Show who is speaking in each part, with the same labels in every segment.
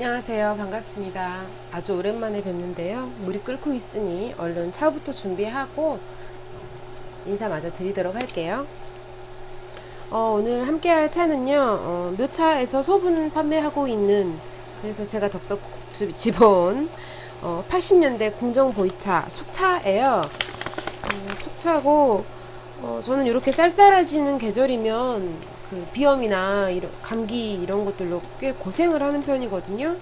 Speaker 1: 안녕하세요. 반갑습니다. 아주 오랜만에 뵙는데요. 물이 끓고 있으니 얼른 차부터 준비하고 인사 마저 드리도록 할게요. 오늘 함께 할 차는요, 묘차에서 소분 판매하고 있는, 그래서 제가 덥석 집어온 80년대 궁정 보이차 숙차예요. 숙차고, 저는 이렇게 쌀쌀해지는 계절이면 그 비염이나 감기 이런 것들로 꽤 고생을 하는 편이거든요.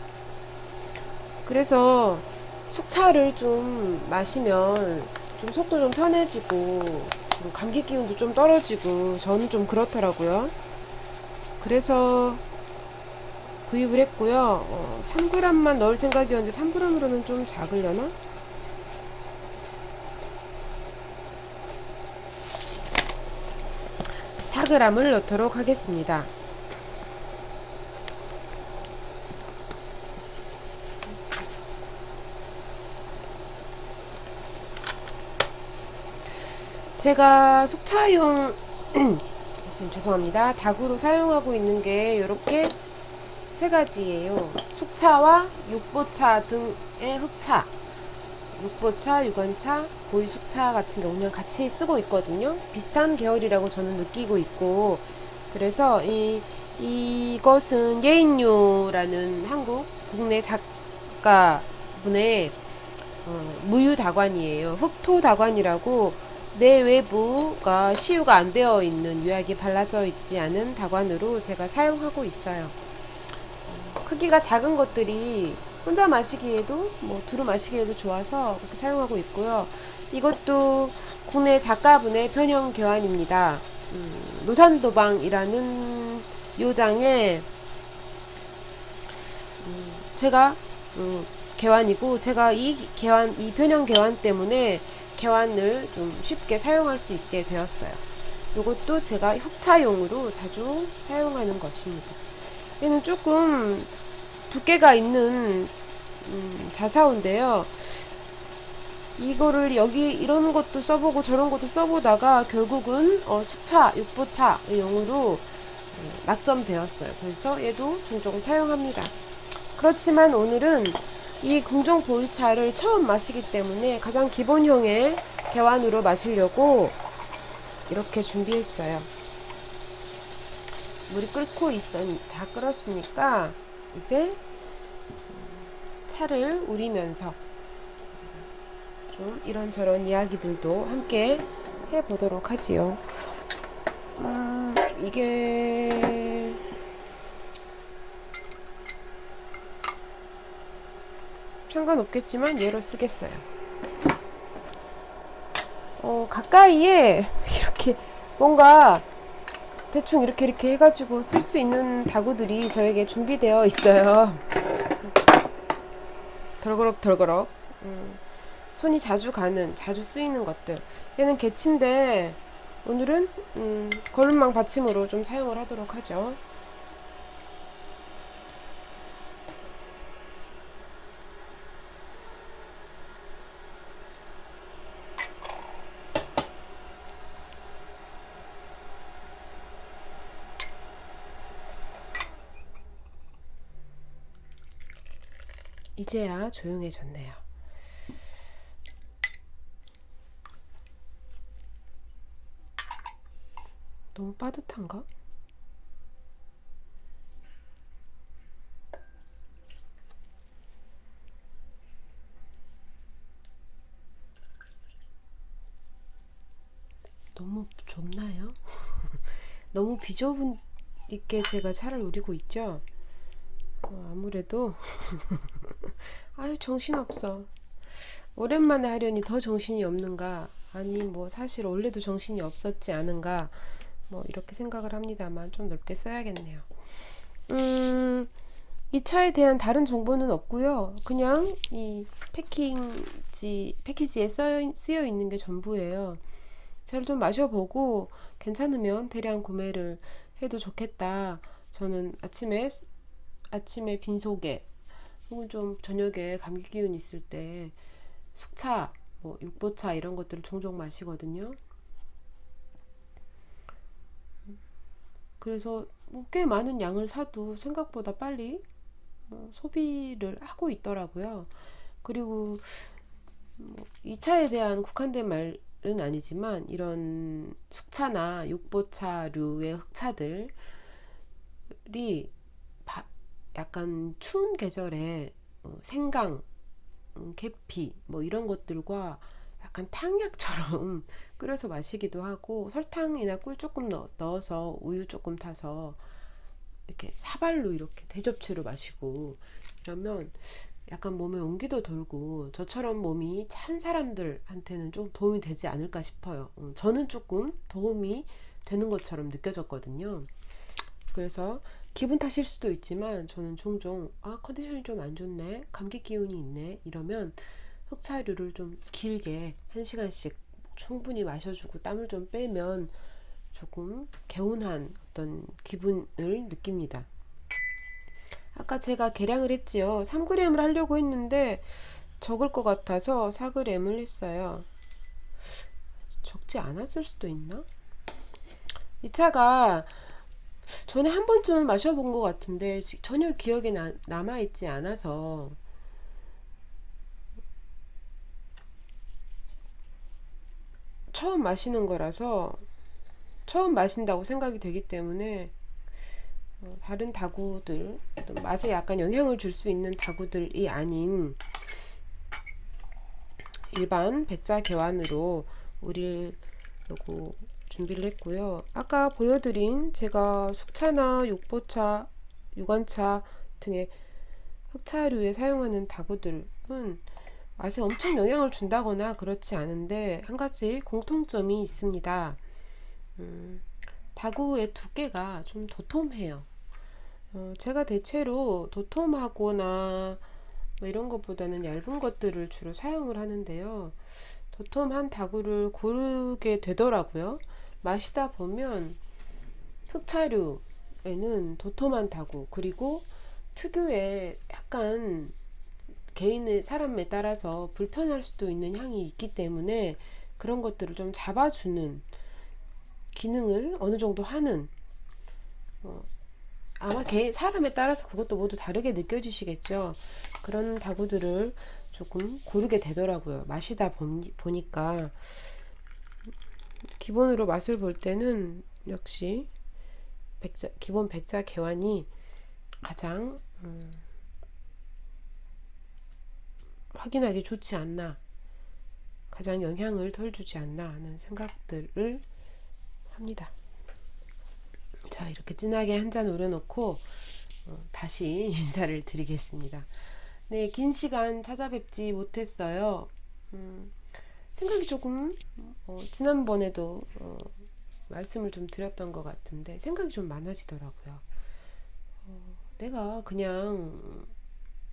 Speaker 1: 그래서 숙차를 좀 마시면 좀 속도 좀 편해지고 감기 기운도 좀 떨어지고 저는 좀 그렇더라고요. 그래서 구입을 했고요. 3g만 넣을 생각이었는데 3g으로는 좀 작으려나? 4g을 넣도록 하겠습니다. 제가 숙차용 죄송합니다. 닭으로 사용하고 있는 게 이렇게 세 가지예요. 숙차와 육보차 등의 흑차, 육보차, 유관차, 보이숙차 같은 경우는 같이 쓰고 있거든요. 비슷한 계열이라고 저는 느끼고 있고, 그래서 이것은 예인요라는 한국 국내 작가분의 무유다관이에요. 흑토다관이라고 내외부가 시유가 안 되어 있는, 유약이 발라져 있지 않은 다관으로 제가 사용하고 있어요. 크기가 작은 것들이 혼자 마시기에도 두루 마시기에도 좋아서 그렇게 사용하고 있고요. 이것도 국내 작가분의 편형 개환입니다. 노산도방이라는 요장에 제가 개환이고, 제가 이 편형 개환 때문에 개환을 좀 쉽게 사용할 수 있게 되었어요. 이것도 제가 흑차용으로 자주 사용하는 것입니다. 얘는 조금 두께가 있는 자사오인데요. 이거를 여기 이런 것도 써보고 저런 것도 써보다가 결국은 숙차, 육보차 용으로 낙점되었어요. 그래서 얘도 종종 사용합니다. 그렇지만 오늘은 이 궁정 보이차를 처음 마시기 때문에 가장 기본형의 개환으로 마시려고 이렇게 준비했어요. 물이 끓고 다 끓었으니까 이제 차를 우리면서 좀 이런저런 이야기들도 함께 해보도록 하지요. 이게 상관없겠지만 얘로 쓰겠어요. 가까이에 이렇게 뭔가 대충 이렇게 해가지고 쓸 수 있는 다구들이 저에게 준비되어 있어요. 덜거럭 손이 자주 쓰이는 것들. 얘는 개치인데 오늘은 거름망 받침으로 좀 사용을 하도록 하죠. 이제야 조용해졌네요. 너무 빠듯한가? 너무 좁나요? 너무 비좁은 있게 제가 차를 누리고 있죠? 아무래도 아유 정신없어. 오랜만에 하려니 더 정신이 없는가? 아니 사실 원래도 정신이 없었지 않은가? 이렇게 생각을 합니다만 좀 넓게 써야겠네요. 이 차에 대한 다른 정보는 없고요. 그냥 이 패키지에 쓰여 있는 게 전부예요. 차를 좀 마셔보고 괜찮으면 대량 구매를 해도 좋겠다. 저는 아침에 빈속에 혹은 좀 저녁에 감기 기운 있을 때 숙차, 육보차 이런 것들을 종종 마시거든요. 그래서 꽤 많은 양을 사도 생각보다 빨리 소비를 하고 있더라고요. 그리고 이 차에 대한 국한된 말은 아니지만 이런 숙차나 육보차류의 흑차들이 약간 추운 계절에 생강, 계피 뭐 이런 것들과 약간 탕약처럼 끓여서 마시기도 하고, 설탕이나 꿀 조금 넣어서 우유 조금 타서 이렇게 사발로 이렇게 대접채로 마시고 이러면 약간 몸에 온기도 돌고 저처럼 몸이 찬 사람들한테는 좀 도움이 되지 않을까 싶어요. 저는 조금 도움이 되는 것처럼 느껴졌거든요. 그래서 기분 탓일 수도 있지만 저는 종종 컨디션이 좀 안 좋네, 감기 기운이 있네 이러면 흑차류를 좀 길게 1시간씩 충분히 마셔주고 땀을 좀 빼면 조금 개운한 어떤 기분을 느낍니다. 아까 제가 계량을 했지요. 3g을 하려고 했는데 적을 것 같아서 4g을 했어요. 적지 않았을 수도 있나? 이 차가 전에 한 번쯤 마셔본 것 같은데 전혀 기억에 남아있지 않아서 처음 마시는 거라서, 처음 마신다고 생각이 되기 때문에 다른 다구들, 맛에 약간 영향을 줄 수 있는 다구들이 아닌 일반 백자 개환으로 우리려고 준비를 했고요. 아까 보여드린 제가 숙차나 육보차, 유관차 등의 흑차류에 사용하는 다구들은 맛에 엄청 영향을 준다거나 그렇지 않은데 한 가지 공통점이 있습니다. 다구의 두께가 좀 도톰해요. 제가 대체로 도톰하거나 뭐 이런 것보다는 얇은 것들을 주로 사용을 하는데요. 도톰한 다구를 고르게 되더라고요. 마시다 보면 흑차류에는 도톰한 다구, 그리고 특유의 약간 개인의 사람에 따라서 불편할 수도 있는 향이 있기 때문에 그런 것들을 좀 잡아주는 기능을 어느 정도 하는, 아마 사람에 따라서 그것도 모두 다르게 느껴지시겠죠. 그런 다구들을 조금 고르게 되더라고요. 마시다 보니까 기본으로 맛을 볼 때는 역시 기본 백자 개환이 가장 확인하기 좋지 않나, 가장 영향을 덜 주지 않나 하는 생각들을 합니다. 자, 이렇게 진하게 한 잔 우려놓고 다시 인사를 드리겠습니다. 네, 긴 시간 찾아뵙지 못했어요. 생각이 조금 지난번에도 말씀을 좀 드렸던 것 같은데 생각이 좀 많아지더라고요. 내가 그냥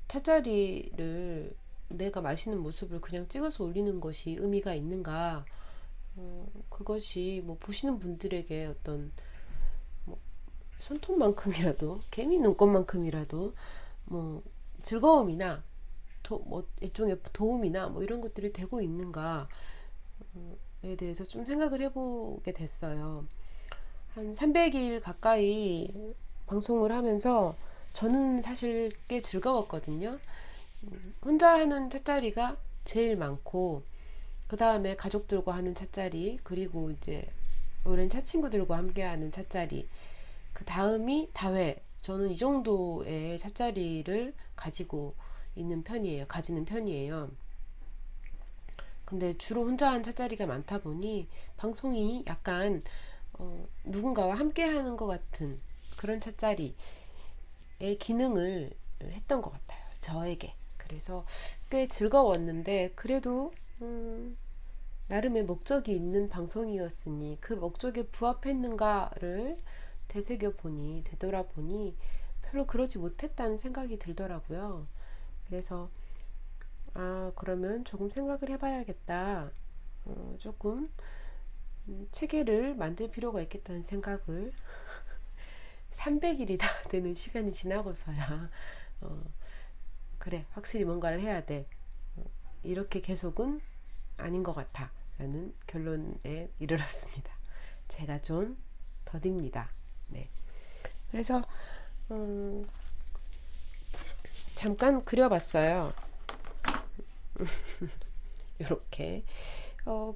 Speaker 1: 차자리를 내가 마시는 모습을 그냥 찍어서 올리는 것이 의미가 있는가? 그것이 뭐 보시는 분들에게 어떤 뭐 손톱만큼이라도, 개미 눈곱만큼이라도 뭐 즐거움이나 뭐 일종의 도움이나 뭐 이런 것들이 되고 있는가에 대해서 좀 생각을 해보게 됐어요. 한 300일 가까이 방송을 하면서 저는 사실 꽤 즐거웠거든요. 혼자 하는 찻자리가 제일 많고, 그 다음에 가족들과 하는 찻자리, 그리고 이제 오랜 차친구들과 함께하는 찻자리, 그 다음이 다회. 저는 이 정도의 찻자리를 가지는 편이에요. 근데 주로 혼자 한 찻자리가 많다 보니 방송이 약간 누군가와 함께하는 것 같은 그런 찻자리의 기능을 했던 것 같아요, 저에게. 그래서 꽤 즐거웠는데, 그래도 나름의 목적이 있는 방송이었으니 그 목적에 부합했는가를 되돌아보니 별로 그러지 못했다는 생각이 들더라고요. 그래서 그러면 조금 생각을 해봐야겠다, 조금 체계를 만들 필요가 있겠다는 생각을 300일이 다 되는 시간이 지나고서야 그래, 확실히 뭔가를 해야 돼, 이렇게 계속은 아닌 것 같아 라는 결론에 이르렀습니다. 제가 좀 더딥니다. 네. 그래서 잠깐 그려봤어요. 이렇게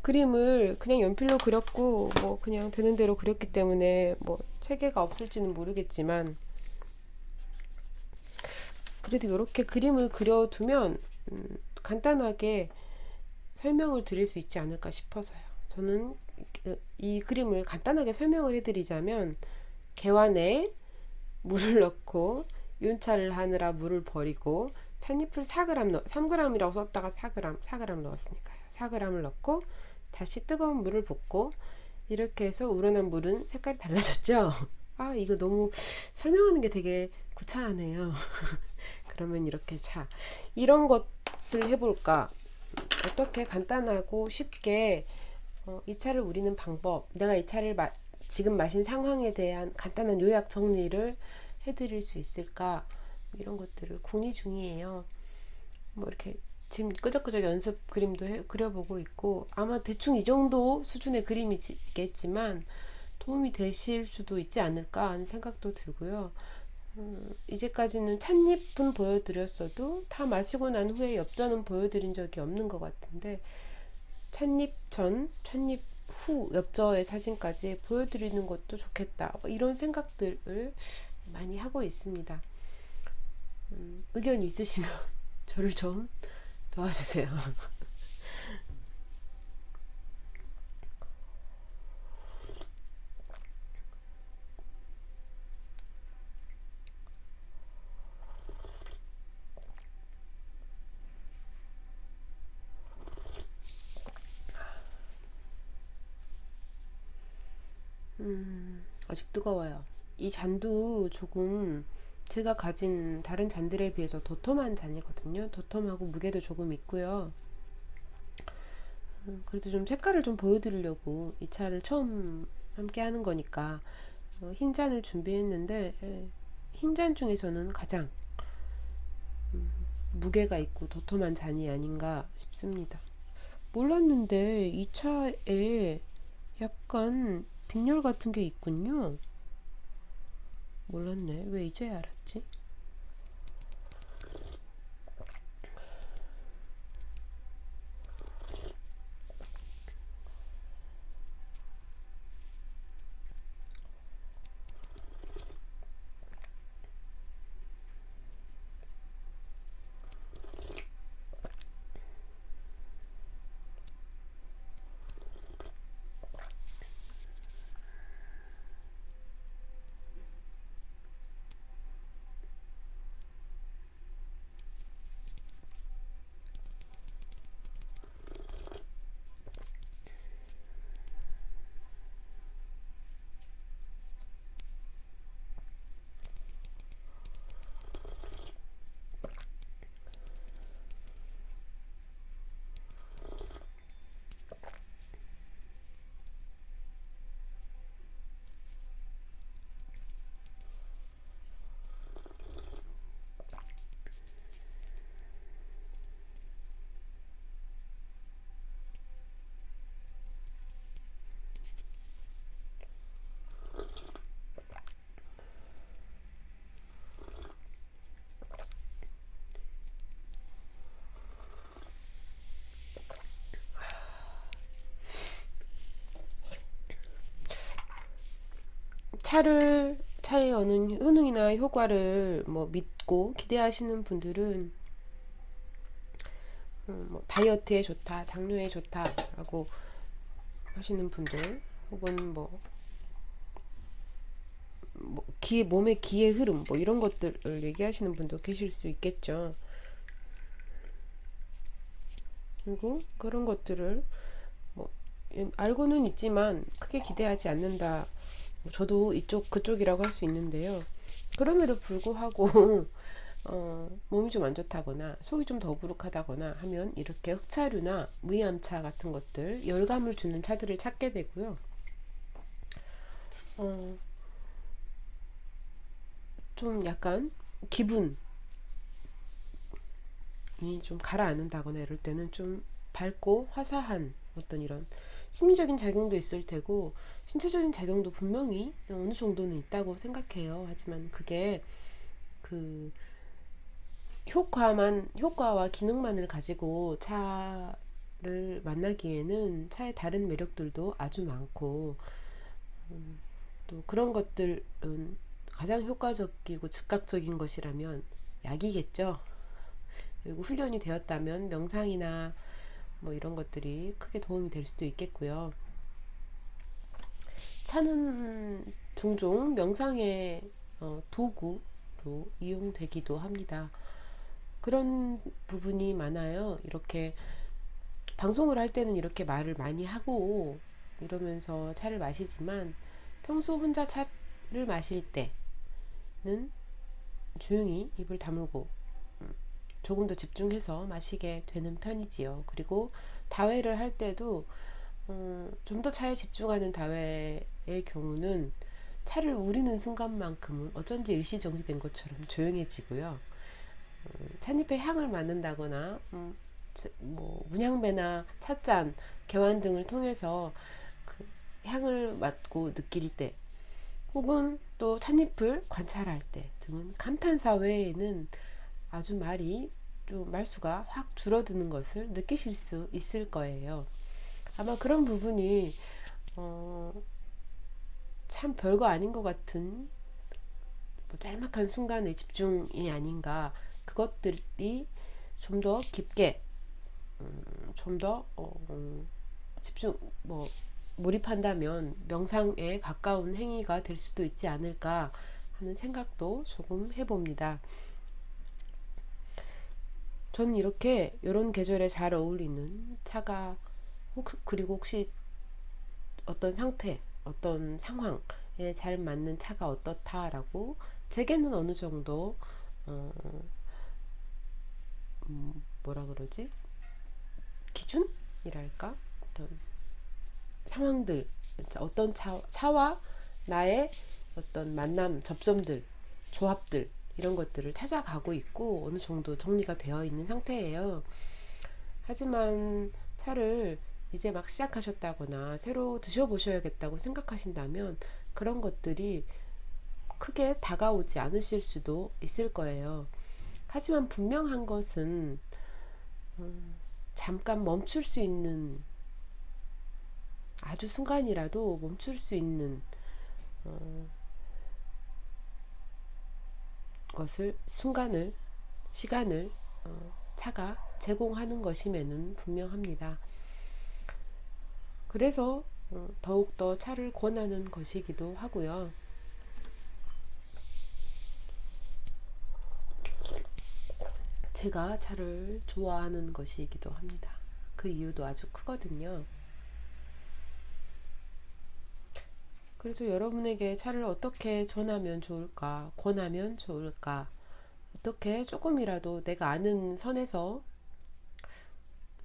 Speaker 1: 그림을 그냥 연필로 그렸고 뭐 그냥 되는 대로 그렸기 때문에 뭐 체계가 없을지는 모르겠지만 그래도 이렇게 그림을 그려두면 간단하게 설명을 드릴 수 있지 않을까 싶어서요. 저는 이 그림을 간단하게 설명을 해드리자면 개환에 물을 넣고 윤차를 하느라 물을 버리고 찻잎을 4g 3g이라고 썼다가 4g 넣었으니까요. 4g을 넣고 다시 뜨거운 물을 붓고 이렇게 해서 우러난 물은 색깔이 달라졌죠. 아, 이거 너무 설명하는 게 되게 구차하네요. 그러면 이렇게 이런 것을 해볼까? 어떻게 간단하고 쉽게 이 차를 우리는 방법, 내가 이 차를 지금 마신 상황에 대한 간단한 요약 정리를 해드릴 수 있을까? 이런 것들을 궁리 중이에요. 뭐 이렇게 지금 끄적끄적 연습 그림도 그려보고 있고 아마 대충 이 정도 수준의 그림이겠지만 도움이 되실 수도 있지 않을까 하는 생각도 들고요. 이제까지는 찻잎은 보여드렸어도 다 마시고 난 후에 엽전은 보여드린 적이 없는 것 같은데 찻잎 전, 찻잎 후 엽저의 사진까지 보여드리는 것도 좋겠다. 이런 생각들을 많이 하고 있습니다. 의견이 있으시면 저를 좀 도와주세요. 아직 뜨거워요. 이 잔도 조금 제가 가진 다른 잔들에 비해서 도톰한 잔이거든요. 도톰하고 무게도 조금 있고요. 그래도 좀 색깔을 좀 보여드리려고 이 차를 처음 함께 하는 거니까 흰 잔을 준비했는데 흰 잔 중에서는 가장 무게가 있고 도톰한 잔이 아닌가 싶습니다. 몰랐는데 이 차에 약간 빈혈 같은 게 있군요. 몰랐네. 왜 이제 알았지? 차에 얻는 효능이나 효과를 뭐 믿고 기대하시는 분들은 뭐 다이어트에 좋다, 당뇨에 좋다라고 하시는 분들 혹은 몸의 기의 흐름 뭐 이런 것들을 얘기하시는 분도 계실 수 있겠죠. 그리고 그런 것들을 뭐 알고는 있지만 크게 기대하지 않는다. 저도 그쪽이라고 할 수 있는데요. 그럼에도 불구하고 몸이 좀 안 좋다거나 속이 좀 더부룩하다거나 하면 이렇게 흑차류나 무이암차 같은 것들, 열감을 주는 차들을 찾게 되고요. 좀 약간 기분이 좀 가라앉는다거나 이럴 때는 좀 밝고 화사한 어떤 이런 심리적인 작용도 있을 테고 신체적인 작용도 분명히 어느 정도는 있다고 생각해요. 하지만 그게 그 효과와 기능만을 가지고 차를 만나기에는 차의 다른 매력들도 아주 많고, 또 그런 것들은 가장 효과적이고 즉각적인 것이라면 약이겠죠. 그리고 훈련이 되었다면 명상이나 뭐 이런 것들이 크게 도움이 될 수도 있겠고요. 차는 종종 명상의 도구로 이용되기도 합니다. 그런 부분이 많아요. 이렇게 방송을 할 때는 이렇게 말을 많이 하고 이러면서 차를 마시지만, 평소 혼자 차를 마실 때는 조용히 입을 다물고 조금 더 집중해서 마시게 되는 편이지요. 그리고 다회를 할 때도 좀 더 차에 집중하는 다회의 경우는 차를 우리는 순간만큼은 어쩐지 일시정지된 것처럼 조용해지고요. 찻잎의 향을 맡는다거나 뭐 문향배나 찻잔, 개완 등을 통해서 그 향을 맡고 느낄 때, 혹은 또 찻잎을 관찰할 때 등은 감탄사 외에는 아주 말수가 확 줄어드는 것을 느끼실 수 있을 거예요. 아마 그런 부분이 어, 참 별거 아닌 것 같은 뭐 짤막한 순간의 집중이 아닌가. 그것들이 좀 더 깊게, 좀 더 집중, 몰입한다면 명상에 가까운 행위가 될 수도 있지 않을까 하는 생각도 조금 해봅니다. 저는 이렇게 이런 계절에 잘 어울리는 차가, 그리고 혹시 어떤 상태, 어떤 상황에 잘 맞는 차가 어떻다라고 제게는 어느 정도 어, 뭐라 그러지? 기준이랄까? 어떤 상황들, 어떤 차와 나의 어떤 만남, 접점들, 조합들, 이런 것들을 찾아가고 있고 어느 정도 정리가 되어 있는 상태예요. 하지만 차를 이제 막 시작하셨다거나 새로 드셔보셔야겠다고 생각하신다면 그런 것들이 크게 다가오지 않으실 수도 있을 거예요. 하지만 분명한 것은 잠깐 멈출 수 있는, 아주 순간이라도 멈출 수 있는 시간을 차가 제공하는 것임에는 분명합니다. 그래서 더욱더 차를 권하는 것이기도 하고요. 제가 차를 좋아하는 것이기도 합니다. 그 이유도 아주 크거든요. 그래서 여러분에게 차를 어떻게 권하면 좋을까, 어떻게 조금이라도 내가 아는 선에서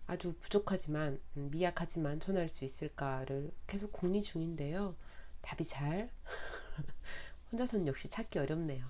Speaker 1: 아주 부족하지만, 미약하지만 전할 수 있을까를 계속 궁리 중인데요. 답이 혼자서는 역시 찾기 어렵네요.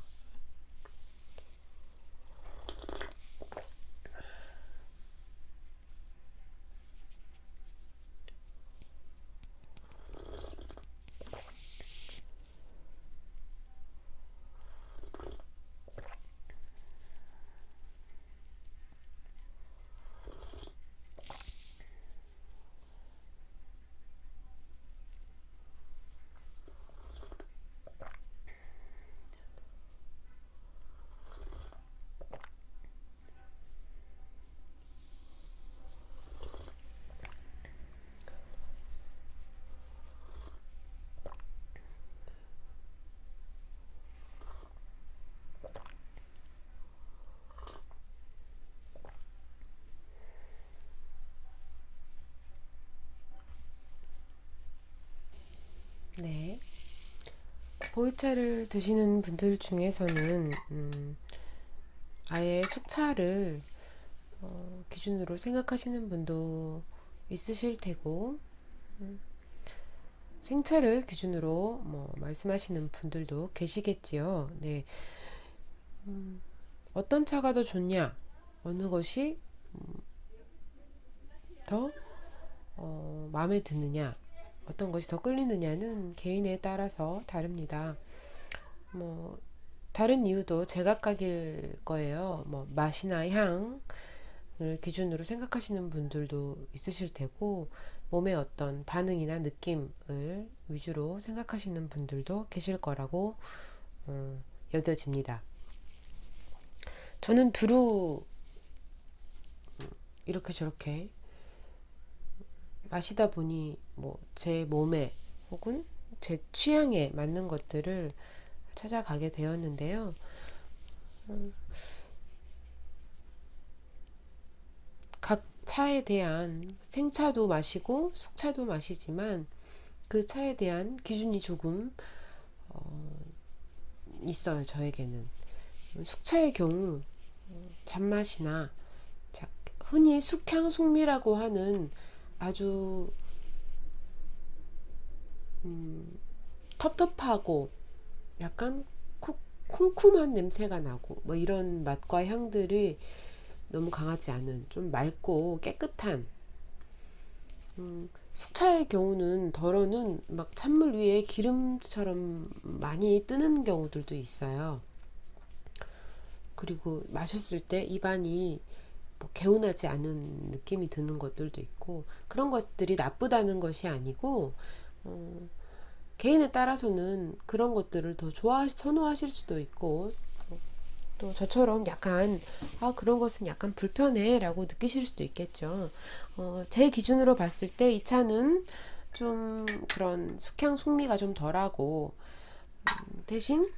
Speaker 1: 네. 보이차를 드시는 분들 중에서는 아예 숙차를 기준으로 생각하시는 분도 있으실 테고, 생차를 기준으로 말씀하시는 분들도 계시겠지요. 네. 어떤 차가 더 좋냐, 어느 것이 더 마음에 드느냐, 어떤 것이 더 끌리느냐는 개인에 따라서 다릅니다. 뭐 다른 이유도 제각각일 거예요. 뭐 맛이나 향을 기준으로 생각하시는 분들도 있으실 테고, 몸의 어떤 반응이나 느낌을 위주로 생각하시는 분들도 계실 거라고 여겨집니다. 저는 두루 이렇게 저렇게 마시다 보니 뭐 제 몸에 혹은 제 취향에 맞는 것들을 찾아가게 되었는데요. 각 차에 대한 생차도 마시고 숙차도 마시지만 그 차에 대한 기준이 조금 있어요. 저에게는 숙차의 경우 잔맛이나 흔히 숙향 숙미라고 하는 아주 텁텁하고 약간 쿰쿰한 냄새가 나고 뭐 이런 맛과 향들이 너무 강하지 않은 좀 맑고 깨끗한 숙차의 경우는 덜어는 막 찬물 위에 기름처럼 많이 뜨는 경우들도 있어요. 그리고 마셨을 때 입안이 뭐 개운하지 않은 느낌이 드는 것들도 있고, 그런 것들이 나쁘다는 것이 아니고 개인에 따라서는 그런 것들을 더 선호하실 수도 있고, 또 저처럼 약간 그런 것은 약간 불편해 라고 느끼실 수도 있겠죠. 제 기준으로 봤을 때 이 차는 좀 그런 숙향 숙미가 좀 덜하고 대신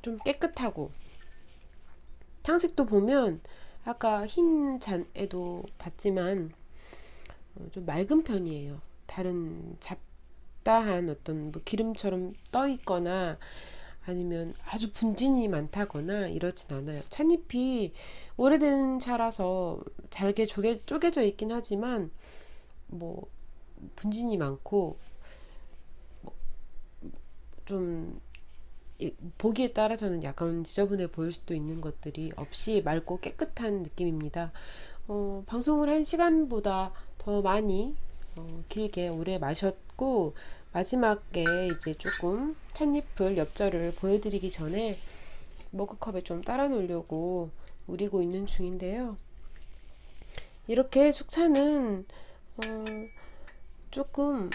Speaker 1: 좀 깨끗하고, 향색도 보면 아까 흰 잔에도 봤지만 좀 맑은 편이에요. 다른 잡다한 어떤 뭐 기름처럼 떠 있거나 아니면 아주 분진이 많다거나 이렇진 않아요. 찻잎이 오래된 차라서 잘게 쪼개져 있긴 하지만 뭐 분진이 많고 좀 보기에 따라서는 약간 지저분해 보일 수도 있는 것들이 없이 맑고 깨끗한 느낌입니다. 방송을 한 시간보다 더 많이 길게 오래 마셨고, 마지막에 이제 조금 찻잎을 엽절을 보여드리기 전에 머그컵에 좀 따라 놓으려고 우리고 있는 중인데요. 이렇게 숙차는 조금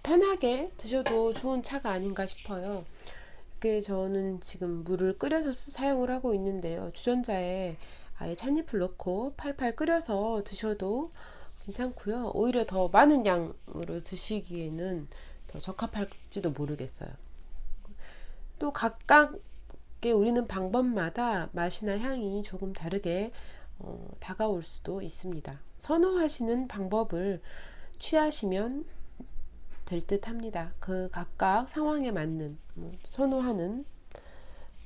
Speaker 1: 편하게 드셔도 좋은 차가 아닌가 싶어요. 저는 지금 물을 끓여서 사용을 하고 있는데요. 주전자에 아예 찻잎을 넣고 팔팔 끓여서 드셔도 괜찮고요. 오히려 더 많은 양으로 드시기에는 더 적합할지도 모르겠어요. 또 각각의 우리는 방법마다 맛이나 향이 조금 다르게 다가올 수도 있습니다. 선호하시는 방법을 취하시면 될 듯 합니다. 그 각각 상황에 맞는 선호하는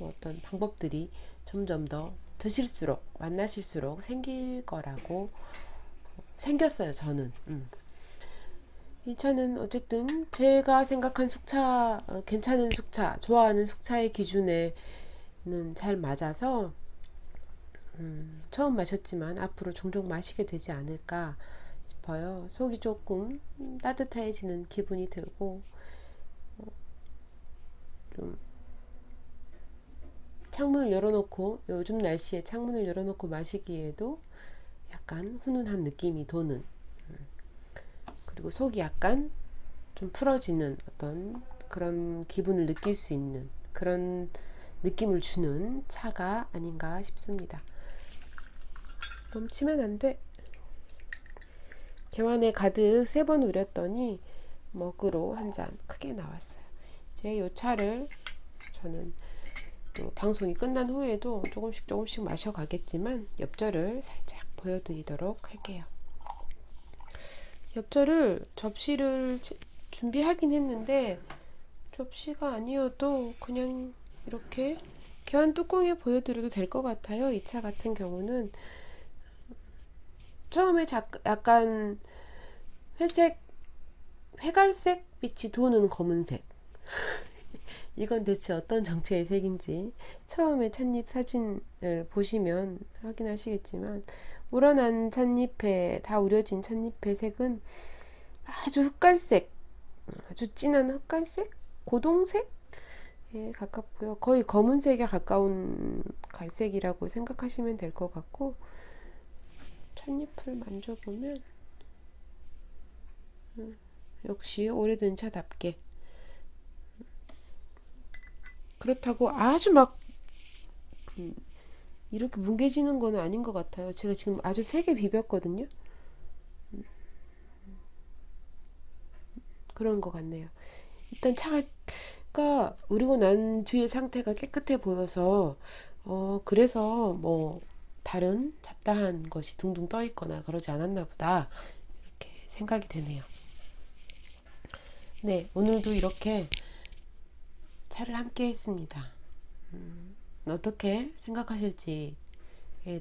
Speaker 1: 어떤 방법들이 점점 더 드실수록 만나실수록 생길 거라고 생겼어요. 저는 이 차는 어쨌든 제가 생각한 숙차, 괜찮은 숙차, 좋아하는 숙차의 기준에는 잘 맞아서 처음 마셨지만 앞으로 종종 마시게 되지 않을까 싶어요. 속이 조금 따뜻해지는 기분이 들고, 좀 창문을 열어놓고, 요즘 날씨에 창문을 열어놓고 마시기에도 약간 훈훈한 느낌이 도는, 그리고 속이 약간 좀 풀어지는 어떤 그런 기분을 느낄 수 있는 그런 느낌을 주는 차가 아닌가 싶습니다. 넘치면 안 돼. 개완에 가득 3번 우렸더니 머그로 한 잔 크게 나왔어요. 이제 요 차를 저는 방송이 끝난 후에도 조금씩 마셔가겠지만 엽절을 살짝 보여드리도록 할게요. 엽절을 접시를 준비하긴 했는데 접시가 아니어도 그냥 이렇게 개완 뚜껑에 보여드려도 될 것 같아요. 이 차 같은 경우는 처음에 약간 회갈색 빛이 도는 검은색. 이건 대체 어떤 정체의 색인지 처음에 찻잎 사진을 보시면 확인하시겠지만, 우러난 찻잎에 다 우려진 찻잎의 색은 아주 흑갈색 아주 진한 흑갈색? 고동색? 에 가깝고요. 거의 검은색에 가까운 갈색이라고 생각하시면 될 것 같고, 찻잎을 만져보면 역시 오래된 차답게, 그렇다고 아주 막 이렇게 뭉개지는 거는 아닌 것 같아요. 제가 지금 아주 세게 비볐거든요. 그런 것 같네요. 일단 차가 우리고 난 뒤의 상태가 깨끗해 보여서 그래서 뭐 다른 잡다한 것이 둥둥 떠 있거나 그러지 않았나 보다, 이렇게 생각이 되네요. 네, 오늘도 이렇게 차를 함께 했습니다. 어떻게 생각하실지에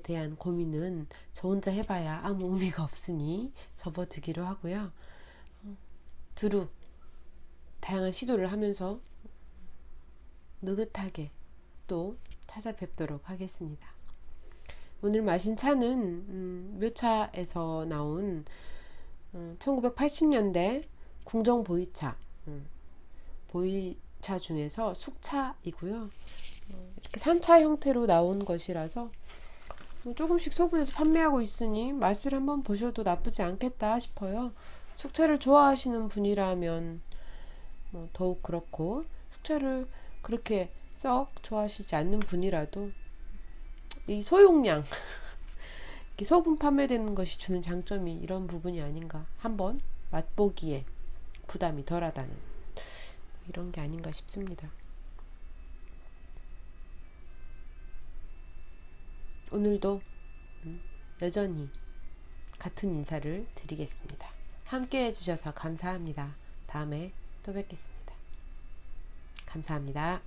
Speaker 1: 대한 고민은 저 혼자 해봐야 아무 의미가 없으니 접어두기로 하고요. 두루 다양한 시도를 하면서 느긋하게 또 찾아뵙도록 하겠습니다. 오늘 마신 차는 묘차에서 나온 1980년대 궁정 보이차, 보이차 중에서 숙차이고요. 이렇게 산차 형태로 나온 것이라서 조금씩 소분해서 판매하고 있으니 맛을 한번 보셔도 나쁘지 않겠다 싶어요. 숙차를 좋아하시는 분이라면 더욱 그렇고, 숙차를 그렇게 썩 좋아하시지 않는 분이라도 이 소용량 소분 판매되는 것이 주는 장점이 이런 부분이 아닌가, 한번 맛보기에 부담이 덜하다는 이런 게 아닌가 싶습니다. 오늘도 여전히 같은 인사를 드리겠습니다. 함께 해주셔서 감사합니다. 다음에 또 뵙겠습니다. 감사합니다.